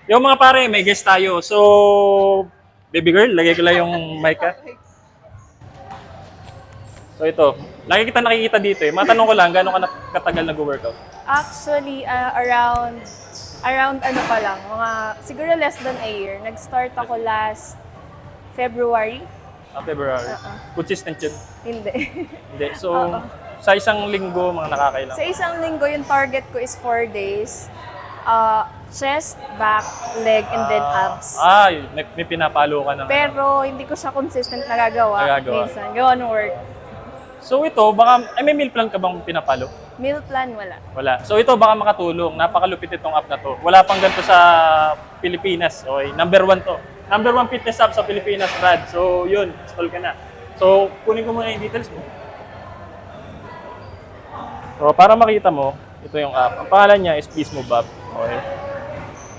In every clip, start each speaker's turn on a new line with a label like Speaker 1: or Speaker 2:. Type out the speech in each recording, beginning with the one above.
Speaker 1: Yung mga pare, may guest tayo. So, baby girl, lagay ko lang yung mic ha. So ito, lagi kita nakikita dito eh. Matanong ko lang, gaano ka katagal nag-workout?
Speaker 2: Actually, around ano pa lang, mga siguro less than a year. Nag-start ako last February.
Speaker 1: February.
Speaker 2: Oo.
Speaker 1: Consistent yun?
Speaker 2: Hindi.
Speaker 1: Hindi. So,
Speaker 2: Oo.
Speaker 1: sa isang linggo, mga nakakailang.
Speaker 2: Sa isang linggo, yung target ko is 4 days. Chest, back, leg, and then abs.
Speaker 1: May pinapalo ka naman.
Speaker 2: Pero hindi ko siya consistent nagagawa.
Speaker 1: Nagagawa.
Speaker 2: Minsan, gawa ng work.
Speaker 1: So ito, baka, may meal plan ka bang pinapalo?
Speaker 2: Meal plan, wala.
Speaker 1: Wala. So ito baka makatulong. Napakalupit itong app na to. Wala pang ganito sa Pilipinas. Okay, number 1 to. Number 1 fitness app sa Pilipinas, Brad. So yun, install ka na. So kunin ko muna yung details mo. So para makita mo, ito yung app. Ang pangalan niya is Please Move Up. Okay.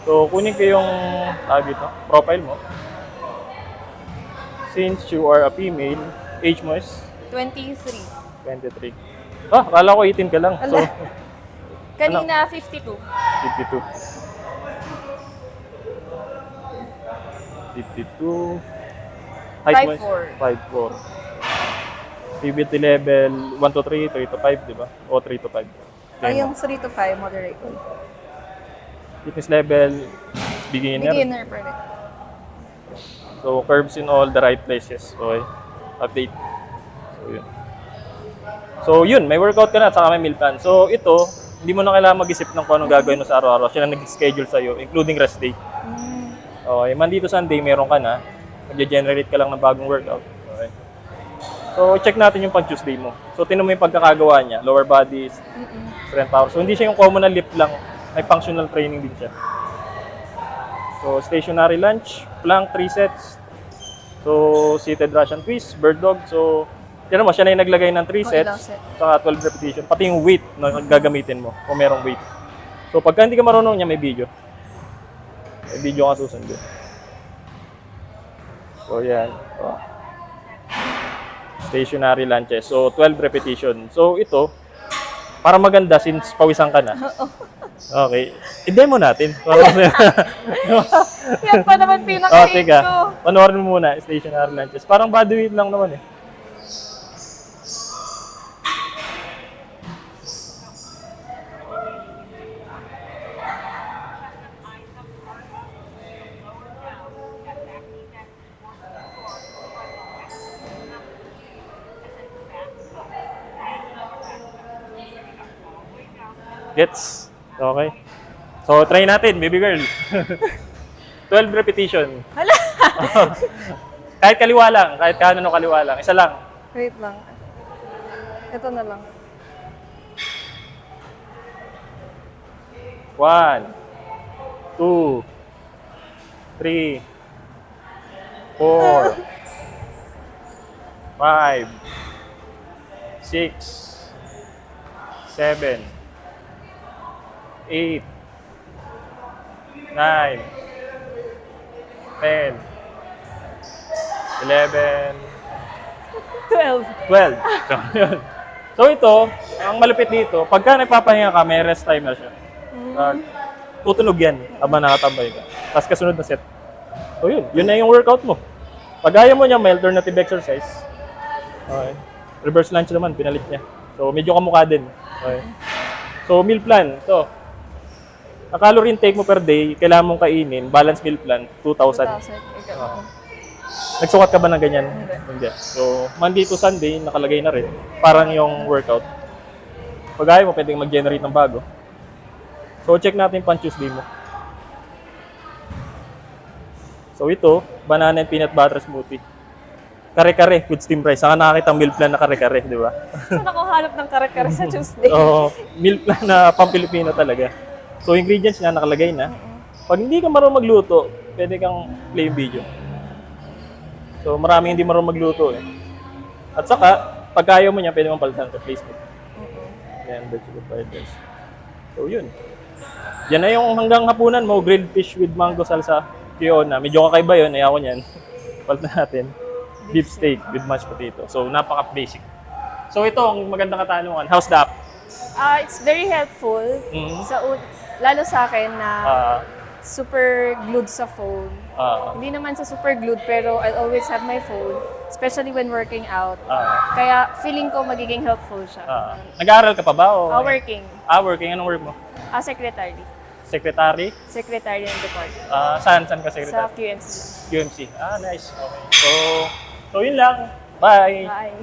Speaker 1: So kunin ko yung dito, profile mo. Since you are a female, age mo is
Speaker 2: 23.
Speaker 1: 23. Akala ko 18 ka lang. So,
Speaker 2: Kanina, 52.
Speaker 1: 52. 52. Height mo is
Speaker 2: 5'4".
Speaker 1: 5'4". PBT level 1 to 3, 3 to 5, di ba? O 3 to 5.
Speaker 2: Yung 3 to 5, moderate.
Speaker 1: Fitness level, beginner.
Speaker 2: Beginner pa rin.
Speaker 1: So, curves in all the right places. Okay. Update. So, yun. So, yun. May workout ka na at saka may meal plan. So, ito, hindi mo na kailangan mag-isip ng kung anong gagawin mo sa araw-araw. Siya na nag-schedule sa'yo, including rest day. Okay. Monday to Sunday, meron ka na. Mag-generate ka lang ng bagong workout. Okay. So, check natin yung pag-Tuesday mo. So, tinan mo yung pagkakagawa niya. Lower body, strength power. So, hindi siya yung common na lift lang. May functional training din siya. So, stationary lunge, plank 3 sets. So, seated Russian twist, bird dog. So, tinan mo, siya na yung naglagay ng 3 sets, saka 12 repetition. Pati yung weight na gagamitin mo, kung merong weight. So, pagka hindi ka marunong niya, may video. May video ka susundin. So, yan. So, stationary lunges. So, 12 repetition. So, ito, para maganda since pawisan ka na. Okay. I-demo natin.
Speaker 2: Yan pa naman pinaka-hate
Speaker 1: teka.
Speaker 2: ko.
Speaker 1: Panoorin mo muna, stationary lunges. Parang body weight lang naman eh. Gets? Okay. So, try natin, baby girl. 12 repetition.
Speaker 2: Hala!
Speaker 1: Kahit kaliwa lang, kahit kanan o kaliwa lang. Isa lang.
Speaker 2: Wait lang. Ito na lang.
Speaker 1: 1, 2, 3, 4, 5, 6, 7, 8, 9, 10, 11,
Speaker 2: 12.
Speaker 1: 12. So, yun. So ito, ang malupit dito, pagka nagpapahinga ka, may rest timer siya. Tutunog yan habang nakatambay ka. Tapos kasunod na set. So yun na yung workout mo. Pag ayaw mo niya, may alternative exercise. Okay. Reverse lunge naman, pinalit niya. So medyo kamukha din. Okay. So meal plan, ito. Ang calorie intake mo per day, kailangan mong kainin, balance meal plan, 2,000.
Speaker 2: 2,000. Ikaw.
Speaker 1: Nagsukat ka ba ng ganyan? Hindi. So, Monday to Sunday, nakalagay na rin. Parang yung workout. Pag ayaw mo, pwedeng mag-generate ng bago. So, check natin pang Tuesday mo. So, ito, banana and peanut butter smoothie. Kare-kare with steamed rice. Saka nakakita ang meal plan na kare-kare, di ba?
Speaker 2: Saan ako hanap ng kare-kare sa Tuesday?
Speaker 1: Oo, meal plan na pang-Pilipino talaga. So, ingredients na nakalagay na. Pag hindi ka marunong magluto, pwede kang play yung video. So, maraming hindi marunong magluto eh. At saka, pag ayaw mo niya, pwede mong palitan sa Facebook. Yan, vegetable fried rice. So, yun. Yan na yung hanggang hapunan mo, grilled fish with mango salsa. Fiona. Medyo kakaiba yun, ayaw ko niyan. Palitan natin. Beef steak with mashed potato. So, napaka-basic. So, ito ang magandang katanungan. How's the app?
Speaker 2: It's very helpful. Lalo sa akin na super glued sa phone. Hindi naman sa super glued, pero I'll always have my phone, especially when working out. Kaya feeling ko magiging helpful siya.
Speaker 1: Nag-aaral ka pa ba? O?
Speaker 2: Working.
Speaker 1: Working. Anong work mo?
Speaker 2: Secretary.
Speaker 1: Secretary?
Speaker 2: Secretary ng department.
Speaker 1: Saan ka
Speaker 2: Sa
Speaker 1: secretary?
Speaker 2: QMC.
Speaker 1: QMC. Nice. Okay. So yun lang. Bye.
Speaker 2: Bye.